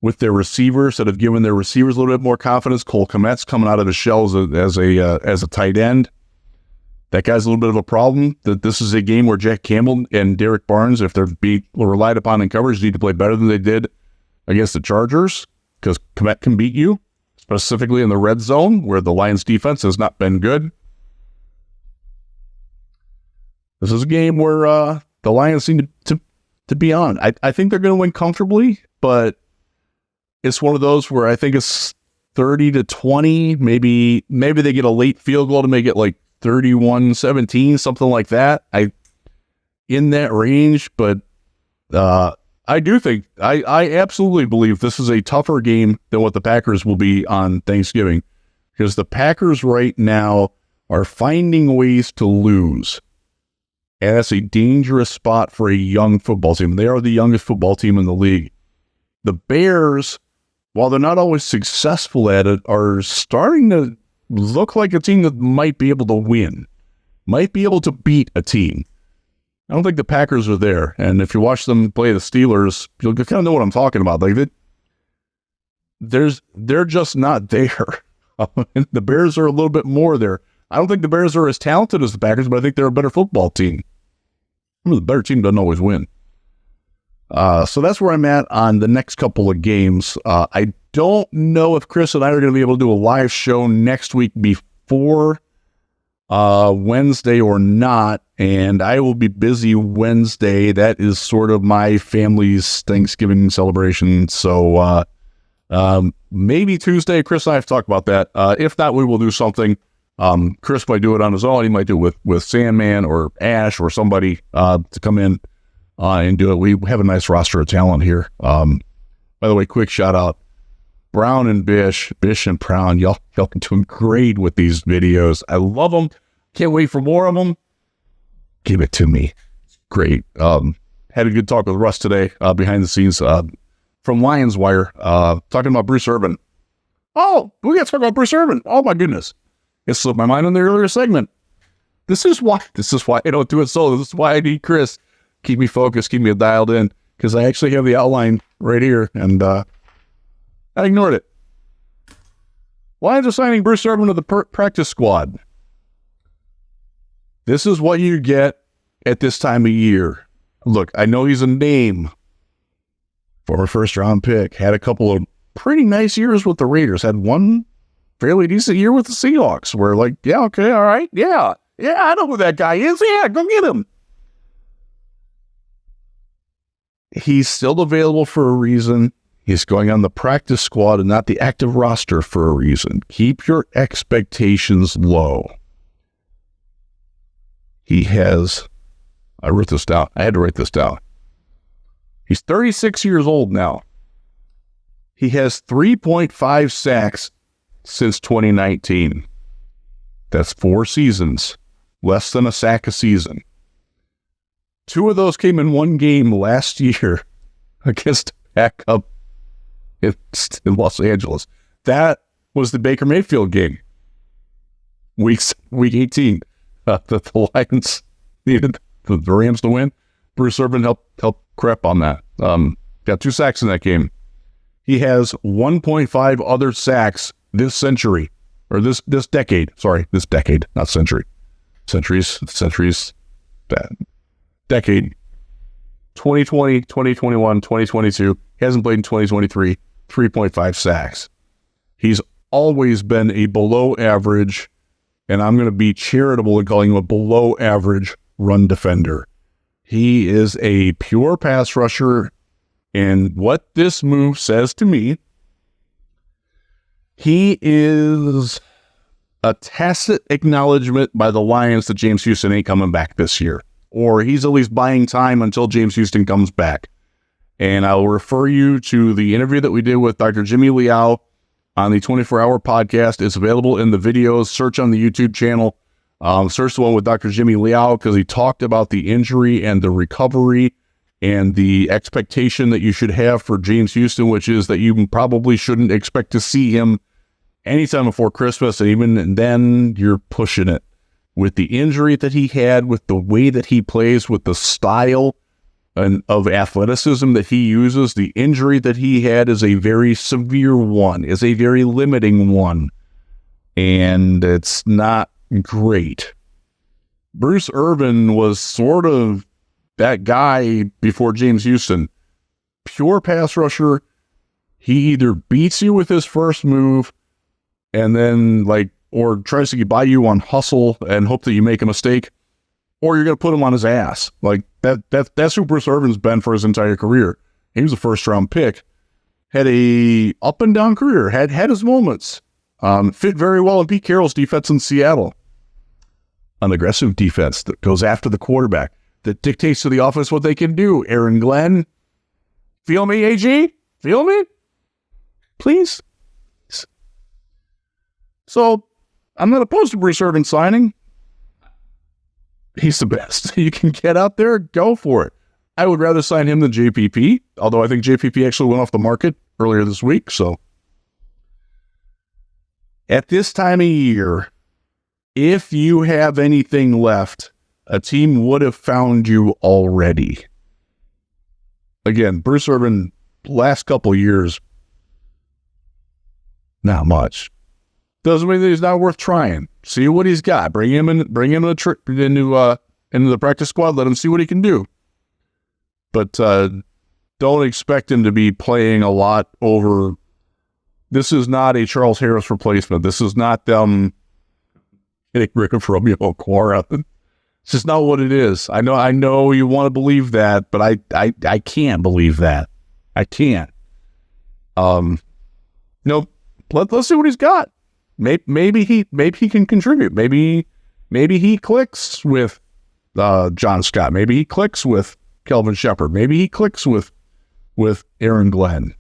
with their receivers that have given their receivers a little bit more confidence. Cole Kmet's coming out of his shell as a tight end. That guy's a little bit of a problem. That this is a game where Jack Campbell and Derek Barnes, if they're relied upon in coverage, need to play better than they did against the Chargers, because Kmet can beat you, specifically in the red zone, where the Lions defense has not been good. This is a game where the Lions seem to be on. I think they're going to win comfortably, but it's one of those where I think it's 30-20. Maybe they get a late field goal to make it like 31-17, something like that. In that range, but I do think I absolutely believe this is a tougher game than what the Packers will be on Thanksgiving, because the Packers right now are finding ways to lose. And that's a dangerous spot for a young football team. They are the youngest football team in the league. The Bears, while they're not always successful at it, are starting to look like a team that might be able to win, might be able to beat a team. I don't think the Packers are there. And if you watch them play the Steelers, you'll kind of know what I'm talking about. Like they're just not there. The Bears are a little bit more there. I don't think the Bears are as talented as the Packers, but I think they're a better football team. The better team doesn't always win. So that's where I'm at on the next couple of games. I don't know if Chris and I are going to be able to do a live show next week before Wednesday or not, and I will be busy Wednesday. That is sort of my family's Thanksgiving celebration. So maybe Tuesday. Chris and I have talked about that. If not, we will do something. Chris might do it on his own. He might do it with Sandman or Ash or somebody to come in and do it. We have a nice roster of talent here. By the way, quick shout out, Brown and Bish and Brown. Y'all are doing great with these videos. I love them. Can't wait for more of them. Give it to me. Great. Had a good talk with Russ today behind the scenes from Lions Wire, talking about Bruce Irvin. Oh, we got to talk about Bruce Irvin. Oh my goodness. It slipped my mind in the earlier segment. This is why I don't do it solo. This is why I need Chris. Keep me focused, keep me dialed in, because I actually have the outline right here, and I ignored it. Lions are signing Bruce Irvin to the practice squad. This is what you get at this time of year. Look, I know he's a name. Former first-round pick. Had a couple of pretty nice years with the Raiders. Had one fairly decent year with the Seahawks. We're like, yeah, okay, all right, yeah, I know who that guy is. Yeah, go get him. He's still available for a reason. He's going on the practice squad and not the active roster for a reason. Keep your expectations low. I wrote this down. I had to write this down. He's 36 years old now. He has 3.5 sacks since 2019. That's 4 seasons, less than a sack a season. 2 of those came in one game last year against backup in Los Angeles. That was the Baker Mayfield game. Week 18. The Lions needed the Rams to win. Bruce Irvin helped crap on that. Got 2 sacks in that game. He has 1.5 other sacks this century, or this decade. Sorry, this decade, not century. Centuries, bad. Decade. 2020, 2021, 2022. He hasn't played in 2023. 3.5 sacks. He's always been a below average, and I'm going to be charitable in calling him a below average run defender. He is a pure pass rusher, and what this move says to me, he is a tacit acknowledgement by the Lions that James Houston ain't coming back this year, or he's at least buying time until James Houston comes back. And I will refer you to the interview that we did with Dr. Jimmy Liao on the 24-hour podcast. It's available in the videos. Search on the YouTube channel. Search the one with Dr. Jimmy Liao, because he talked about the injury and the recovery and the expectation that you should have for James Houston, which is that you probably shouldn't expect to see him anytime before Christmas. And even then, you're pushing it. With the injury that he had, with the way that he plays, with the style of athleticism that he uses, the injury that he had is a very severe one, is a very limiting one. And it's not great. Bruce Irvin was sort of that guy before James Houston. Pure pass rusher. He either beats you with his first move and then or tries to get by you on hustle and hope that you make a mistake, or you're going to put him on his ass. That's who Bruce Irvin's been for his entire career. He was a first-round pick. Had a up-and-down career. Had his moments. Fit very well in Pete Carroll's defense in Seattle. An aggressive defense that goes after the quarterback, that dictates to the offense what they can do. Aaron Glenn. Feel me, AG? Feel me? Please? So, I'm not opposed to Bruce Irvin signing. He's the best. You can get out there, go for it. I would rather sign him than JPP, although I think JPP actually went off the market earlier this week. So, at this time of year, if you have anything left, a team would have found you already. Again, Bruce Irvin, last couple years, not much. Doesn't mean that he's not worth trying. See what he's got. Bring him into the practice squad. Let him see what he can do. But don't expect him to be playing a lot over. This is not a Charles Harris replacement. This is not them getting rid of Romeo Okwara. It's just not what it is. I know you want to believe that, but I can't believe that. I can't. Let's see what he's got. Maybe he can contribute. Maybe he clicks with John Scott. Maybe he clicks with Kelvin Shepard. Maybe he clicks with Aaron Glenn.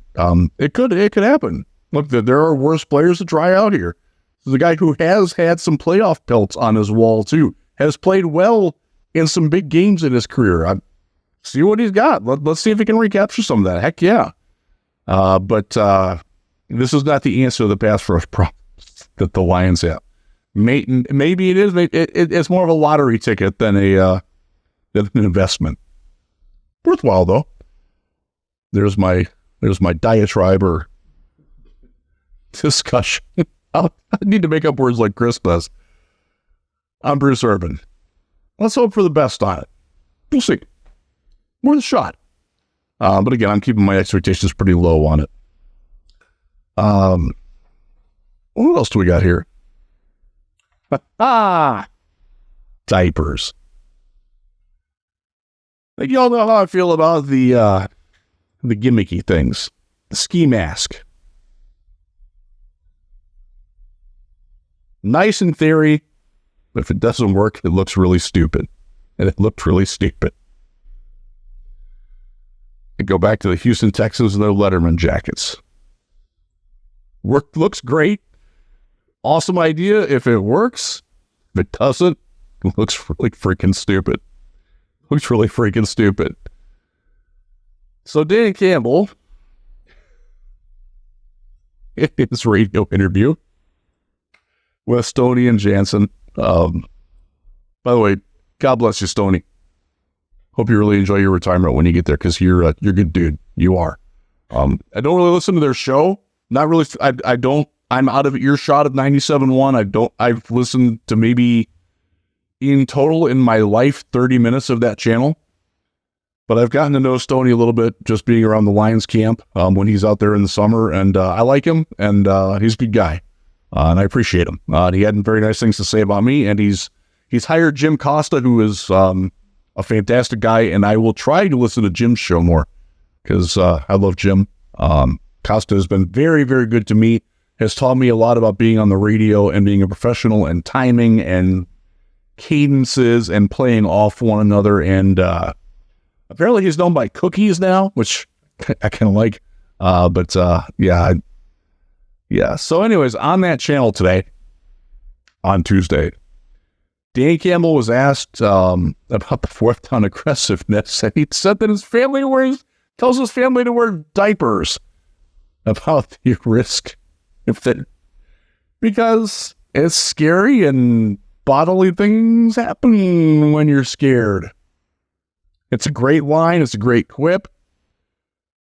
It could happen. Look, there are worse players to try out here. This is a guy who has had some playoff pelts on his wall too. Has played well in some big games in his career. See what he's got. Let's see if he can recapture some of that. Heck yeah. But this is not the answer to the pass rush problem that the Lions have. Maybe it is. It's more of a lottery ticket than an investment. Worthwhile though. There's my diatribe or discussion. I need to make up words like Chris does. I'm Bruce Irvin. Let's hope for the best on it. We'll see. Worth a shot. But again, I'm keeping my expectations pretty low on it. What else do we got here? Diapers. Like, y'all know how I feel about the gimmicky things. The ski mask. Nice in theory, but if it doesn't work, it looks really stupid. And it looked really stupid. I go back to the Houston Texans and their Letterman jackets. Looks great. awesome idea if it works. If it doesn't, it looks really freaking stupid. Looks really freaking stupid. So Dan Campbell, in his radio interview with Stoney and Jansen, by the way, God bless you, Stoney. Hope you really enjoy your retirement when you get there, because you're a good dude. You are. I don't really listen to their show. Not really. I don't. I'm out of earshot of 97.1. I've listened to maybe in total in my life 30 minutes of that channel. But I've gotten to know Stoney a little bit just being around the Lions camp when he's out there in the summer, and I like him, and he's a good guy, and I appreciate him. He had very nice things to say about me, and he's hired Jim Costa, who is a fantastic guy, and I will try to listen to Jim's show more, because I love Jim. Costa has been very, very good to me, has taught me a lot about being on the radio and being a professional and timing and cadences and playing off one another, and apparently he's known by cookies now, which I kind of like, yeah. So anyways, on that channel today, on Tuesday, Dan Campbell was asked about the fourth down aggressiveness, and he said that his family tells his family to wear diapers about the risk if that, because it's scary and bodily things happen when you're scared. It's a great line. It's a great quip.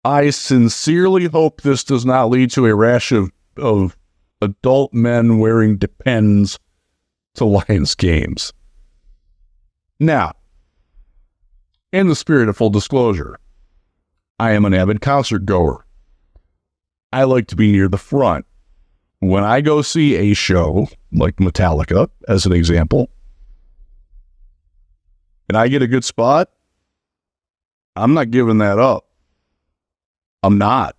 I sincerely hope this does not lead to a rash of adult men wearing Depends to Lions games. Now, in the spirit of full disclosure, I am an avid concert goer. I like to be near the front. When I go see a show, like Metallica, as an example, and I get a good spot, I'm not giving that up. I'm not.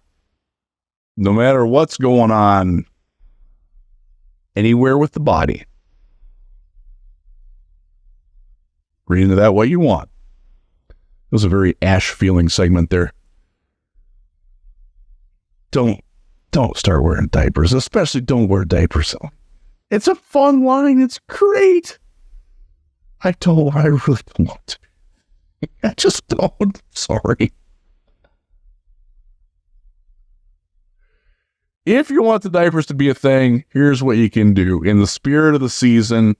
No matter what's going on anywhere with the body. Read into that what you want. It was a very Ash feeling segment there. Don't start wearing diapers, especially don't wear diapers. It's a fun line. It's great. I really don't want to. I just don't. Sorry. If you want the diapers to be a thing, here's what you can do. In the spirit of the season,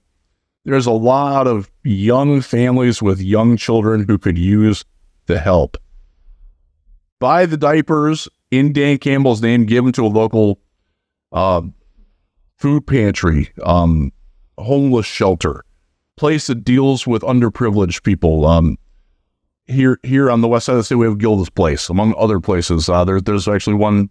there's a lot of young families with young children who could use the help. Buy the diapers in Dan Campbell's name, give them to a local food pantry, homeless shelter, place that deals with underprivileged people. Here on the west side of the state, we have Gilda's Place, among other places. There's actually one,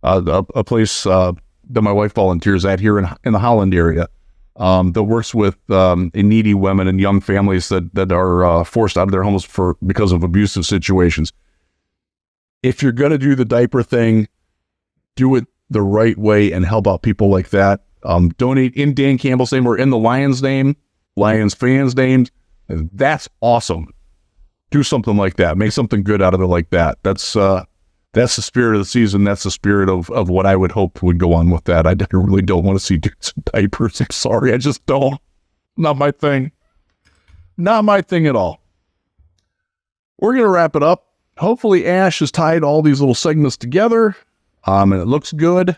a place that my wife volunteers at here in the Holland area, that works with needy women and young families that are forced out of their homes because of abusive situations. If you're going to do the diaper thing, do it the right way and help out people like that. Donate in Dan Campbell's name or in the Lions name, Lions fans' names. That's awesome. Do something like that. Make something good out of it like that. That's the spirit of the season. That's the spirit of what I would hope would go on with that. I really don't want to see dudes in diapers. I'm sorry. I just don't. Not my thing. Not my thing at all. We're going to wrap it up. Hopefully Ash has tied all these little segments together, and it looks good,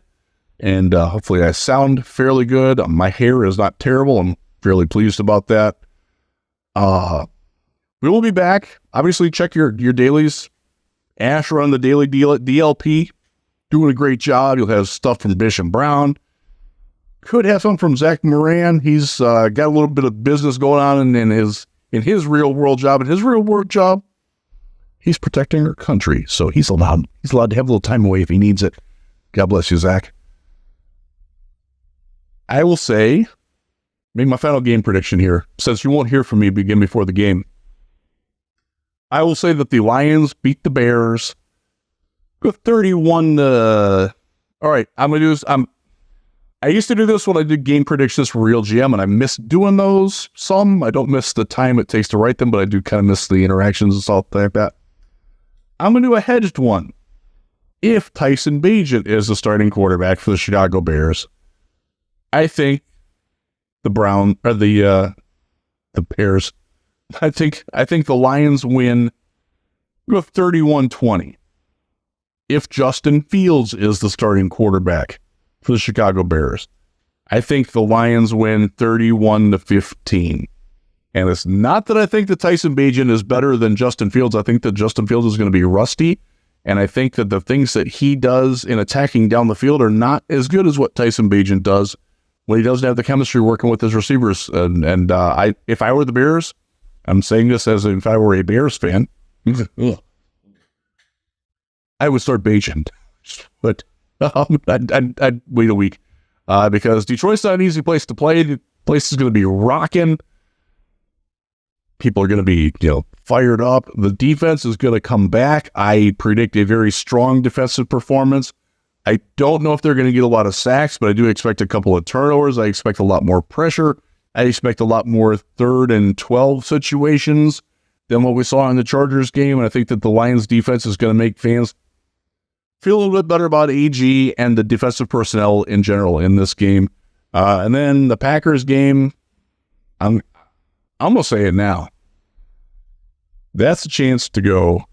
and hopefully I sound fairly good. My hair is not terrible. I'm fairly pleased about that. We will be back. Obviously, check your dailies. Ash run the daily DLP, doing a great job. You'll have stuff from Bishop Brown. Could have some from Zach Moran. He's got a little bit of business going on in his real world job. In his real world job, he's protecting our country, so he's allowed to have a little time away if he needs it. God bless you, Zach. I will say, make my final game prediction here, since you won't hear from me begin before the game. I will say that the Lions beat the Bears with 31 to... All right, I'm going to do this. I used to do this when I did game predictions for Real GM, and I miss doing those some. I don't miss the time it takes to write them, but I do kind of miss the interactions and stuff like that. I'm going to do a hedged one. If Tyson Bagent is the starting quarterback for the Chicago Bears, I think the Bears. I think the Lions win with 31-20. If Justin Fields is the starting quarterback for the Chicago Bears, I think the Lions win 31-15. And it's not that I think that Tyson Bagent is better than Justin Fields. I think that Justin Fields is going to be rusty. And I think that the things that he does in attacking down the field are not as good as what Tyson Bagent does when he doesn't have the chemistry working with his receivers. And if I were the Bears, I'm saying this as if I were a Bears fan, I would start Bagent. But I'd wait a week because Detroit's not an easy place to play. The place is going to be rocking. People are going to be, fired up. The defense is going to come back. I predict a very strong defensive performance. I don't know if they're going to get a lot of sacks, but I do expect a couple of turnovers. I expect a lot more pressure. I expect a lot more 3rd and 12 situations than what we saw in the Chargers game. And I think that the Lions defense is going to make fans feel a little bit better about AG and the defensive personnel in general in this game. And then the Packers game, I'm going to say it now. That's a chance to go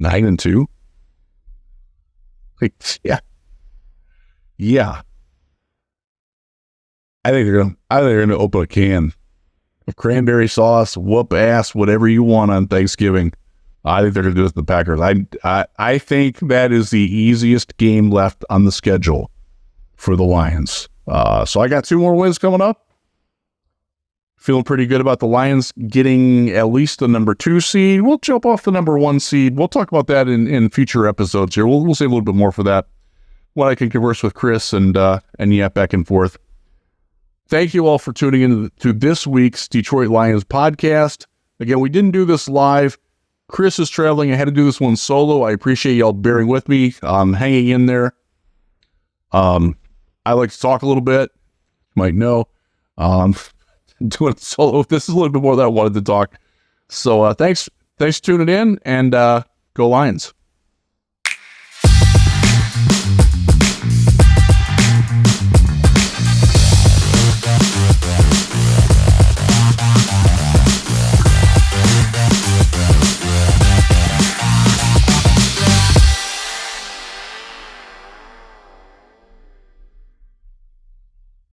9-2. Yeah. I think they're going to open a can of cranberry sauce, whoop ass, whatever you want on Thanksgiving. I think they're going to do it with the Packers. I think that is the easiest game left on the schedule for the Lions. So I got 2 more wins coming up. Feeling pretty good about the Lions getting at least the number 2 seed. We'll jump off the number 1 seed. We'll talk about that in future episodes here. We'll save a little bit more for that when I can converse with Chris and yap back and forth. Thank you all for tuning in to this week's Detroit Lions podcast. Again, we didn't do this live. Chris is traveling. I had to do this one solo. I appreciate y'all bearing with me, hanging in there. I like to talk a little bit. You might know. Doing it solo. This is a little bit more than I wanted to talk. So thanks for tuning in, and go Lions.